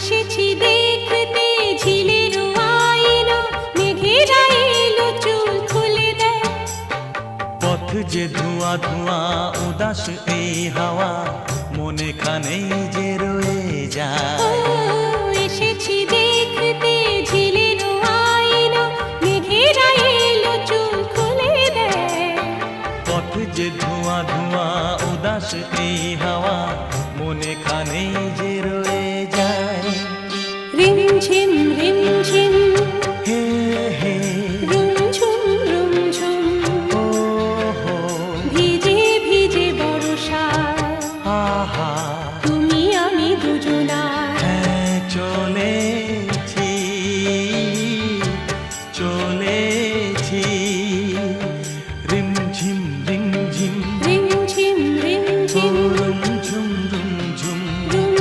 এসেছি দেখতে ঝিলের আইলো, মেঘেরা এলো চুল খুলে দেয়। পথ যে ধোঁয়া ধোঁয়া উদাস এই হাওয়া, মনে খানেই যে রয়ে যায়। এসেছি দেখতে ঝিলের আইলো, মেঘেরা এলো চুল খুলে দেয়। পথ যে ধোঁয়া ধোঁয়া উদাস এই হাওয়া, মনে খানেই যে রয়ে যায়। রিমঝিম রিমঝিম হে হে রুমঝুম রুমঝুম, ও হো ভিজে ভিজে বর্ষা, আহা তুমি আমি দুজন